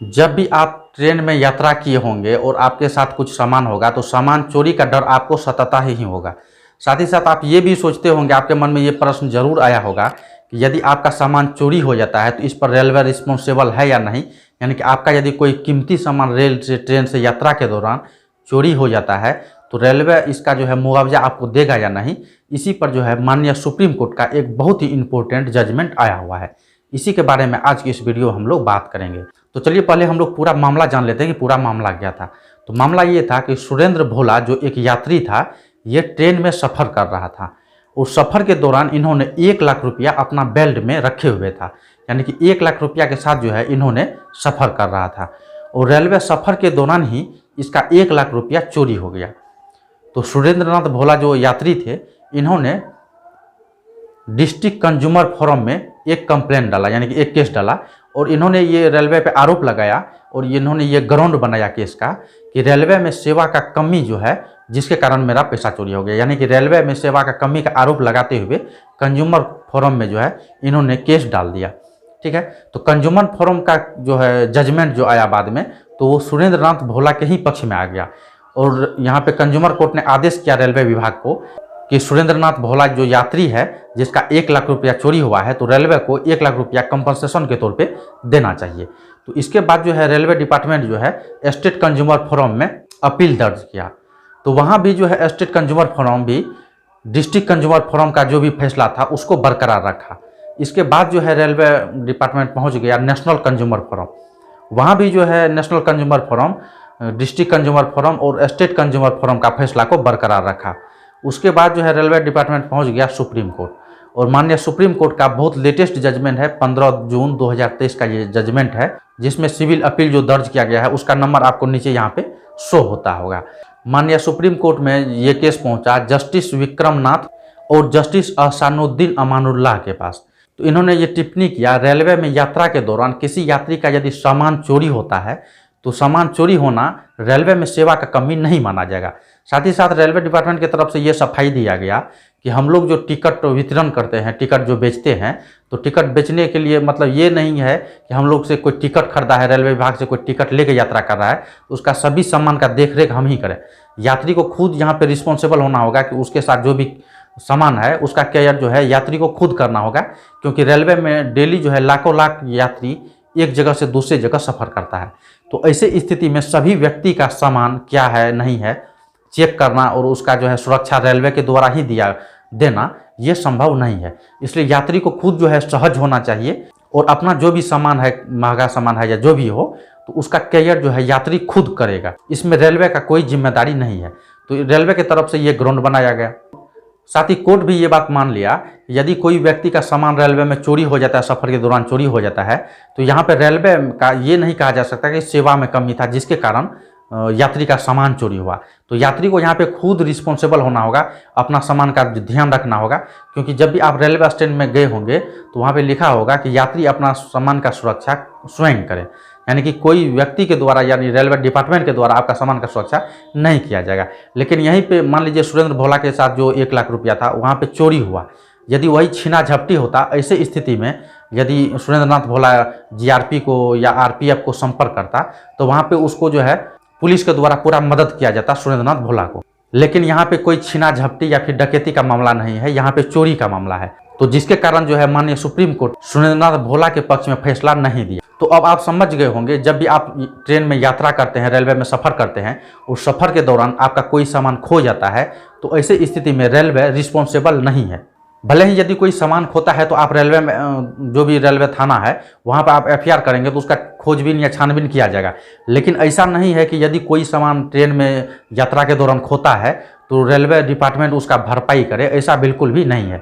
जब भी आप ट्रेन में यात्रा किए होंगे और आपके साथ कुछ सामान होगा तो सामान चोरी का डर आपको सताता ही होगा। साथ ही साथ आप ये भी सोचते होंगे, आपके मन में ये प्रश्न जरूर आया होगा कि यदि आपका सामान चोरी हो जाता है तो इस पर रेलवे रिस्पॉन्सिबल है या नहीं। यानी कि आपका यदि कोई कीमती सामान रेल से ट्रेन से यात्रा के दौरान चोरी हो जाता है तो रेलवे इसका जो है मुआवजा आपको देगा या नहीं। इसी पर जो है माननीय सुप्रीम कोर्ट का एक बहुत ही इंपॉर्टेंट जजमेंट आया हुआ है। इसी के बारे में आज की इस वीडियो हम लोग बात करेंगे। तो चलिए पहले हम लोग पूरा मामला जान लेते हैं कि पूरा मामला क्या था। तो मामला ये था कि सुरेंद्र भोला जो एक यात्री था, ये ट्रेन में सफ़र कर रहा था। उस सफ़र के दौरान इन्होंने 1 लाख रुपया अपना बेल्ट में रखे हुए था। यानी कि 1 लाख रुपया के साथ जो है इन्होंने सफ़र कर रहा था और रेलवे सफ़र के दौरान ही इसका 1 लाख रुपया चोरी हो गया। तो सुरेंद्र नाथ भोला जो यात्री थे, इन्होंने डिस्ट्रिक्ट कंज्यूमर फोरम में एक कंप्लेंट डाला, यानी कि एक केस डाला और इन्होंने ये रेलवे पे आरोप लगाया और इन्होंने ये ग्राउंड बनाया केस का कि रेलवे में सेवा का कमी जो है जिसके कारण मेरा पैसा चोरी हो गया। यानी कि रेलवे में सेवा का कमी का आरोप लगाते हुए कंज्यूमर फोरम में जो है इन्होंने केस डाल दिया। ठीक है, तो कंज्यूमर फोरम का जो है जजमेंट जो आया बाद में, तो वो सुरेंद्र नाथ भोला के ही पक्ष में आ गया और यहाँ पे कंज्यूमर कोर्ट ने आदेश किया रेलवे विभाग को कि सुरेंद्र नाथ भोला जो यात्री है जिसका 1 लाख रुपया चोरी हुआ है, तो रेलवे को 1 लाख रुपया कंपनसेशन के तौर पे देना चाहिए। तो इसके बाद जो है रेलवे डिपार्टमेंट जो है स्टेट कंज्यूमर फोरम में अपील दर्ज किया। तो वहाँ भी जो है स्टेट कंज्यूमर फोरम भी डिस्ट्रिक्ट कंज्यूमर फोरम का जो भी फैसला था उसको बरकरार रखा। इसके बाद जो है रेलवे डिपार्टमेंट पहुँच गया नेशनल कंज्यूमर फोरम। वहाँ भी जो है national consumer forum, district consumer forum और स्टेट कंज्यूमर फोरम का फैसला को बरकरार रखा। उसके बाद जो है रेलवे डिपार्टमेंट पहुंच गया सुप्रीम कोर्ट और माननीय सुप्रीम कोर्ट का बहुत लेटेस्ट जजमेंट है, 15 जून 2023 का ये जजमेंट है, जिसमें सिविल अपील जो दर्ज किया गया है उसका नंबर आपको नीचे यहाँ पे शो होता होगा। माननीय सुप्रीम कोर्ट में ये केस पहुंचा जस्टिस विक्रम नाथ और जस्टिस अहसानुद्दीन अमानुल्लाह के पास। तो इन्होंने ये टिप्पणी किया, रेलवे में यात्रा के दौरान किसी यात्री का यदि सामान चोरी होता है तो सामान चोरी होना रेलवे में सेवा का कमी नहीं माना जाएगा। साथ ही साथ रेलवे डिपार्टमेंट की तरफ से ये सफाई दिया गया कि हम लोग जो टिकट वितरण करते हैं, टिकट जो बेचते हैं, तो टिकट बेचने के लिए मतलब ये नहीं है कि हम लोग से कोई टिकट खरीदा है, रेलवे विभाग से कोई टिकट लेके यात्रा कर रहा है तो उसका सभी सामान का देखरेख हम ही करें। यात्री को खुद यहाँ पे रिस्पॉन्सिबल होना होगा कि उसके साथ जो भी सामान है उसका केयर जो है यात्री को खुद करना होगा, क्योंकि रेलवे में डेली जो है लाखों लाख यात्री एक जगह से दूसरी जगह सफ़र करता है। तो ऐसे स्थिति में सभी व्यक्ति का सामान क्या है नहीं है चेक करना और उसका जो है सुरक्षा रेलवे के द्वारा ही देना ये संभव नहीं है। इसलिए यात्री को खुद जो है सहज होना चाहिए और अपना जो भी सामान है, महंगा सामान है या जो भी हो, तो उसका केयर जो है यात्री खुद करेगा। इसमें रेलवे का कोई जिम्मेदारी नहीं है। तो रेलवे की तरफ से ये ग्राउंड बनाया गया। साथ ही कोर्ट भी ये बात मान लिया, यदि कोई व्यक्ति का सामान रेलवे में चोरी हो जाता है, सफ़र के दौरान चोरी हो जाता है, तो यहाँ पे रेलवे का ये नहीं कहा जा सकता कि सेवा में कमी था जिसके कारण यात्री का सामान चोरी हुआ। तो यात्री को यहाँ पे खुद रिस्पॉन्सिबल होना होगा, अपना सामान का ध्यान रखना होगा, क्योंकि जब भी आप रेलवे स्टेशन में गए होंगे तो वहाँ पे लिखा होगा कि यात्री अपना सामान का सुरक्षा स्वयं करें। यानी कि कोई व्यक्ति के द्वारा यानी रेलवे डिपार्टमेंट के द्वारा आपका सामान का सुरक्षा नहीं किया जाएगा। लेकिन यहीं पे मान लीजिए सुरेंद्र भोला के साथ जो 1 लाख रुपया था वहाँ पे चोरी हुआ, यदि वही छीना झपटी होता, ऐसे स्थिति में यदि सुरेंद्र नाथ भोला जीआरपी को या आरपीएफ को संपर्क करता तो वहाँ पे उसको जो है पुलिस के द्वारा पूरा मदद किया जाता सुरेंद्र नाथ भोला को। लेकिन यहाँ पे कोई छीना झपटी या फिर डकैती का मामला नहीं है, यहाँ पे चोरी का मामला है। तो जिसके कारण जो है माननीय सुप्रीम कोर्ट सुरेंद्र नाथ भोला के पक्ष में फैसला नहीं दिया। तो अब आप समझ गए होंगे, जब भी आप ट्रेन में यात्रा करते हैं, रेलवे में सफ़र करते हैं, उस सफ़र के दौरान आपका कोई सामान खो जाता है तो ऐसे स्थिति में रेलवे रिस्पॉन्सिबल नहीं है। भले ही यदि कोई सामान खोता है तो आप रेलवे में जो भी रेलवे थाना है वहाँ पर आप एफआईआर करेंगे तो उसका खोजबीन या छानबीन किया जाएगा। लेकिन ऐसा नहीं है कि यदि कोई सामान ट्रेन में यात्रा के दौरान खोता है तो रेलवे डिपार्टमेंट उसका भरपाई करे, ऐसा बिल्कुल भी नहीं है।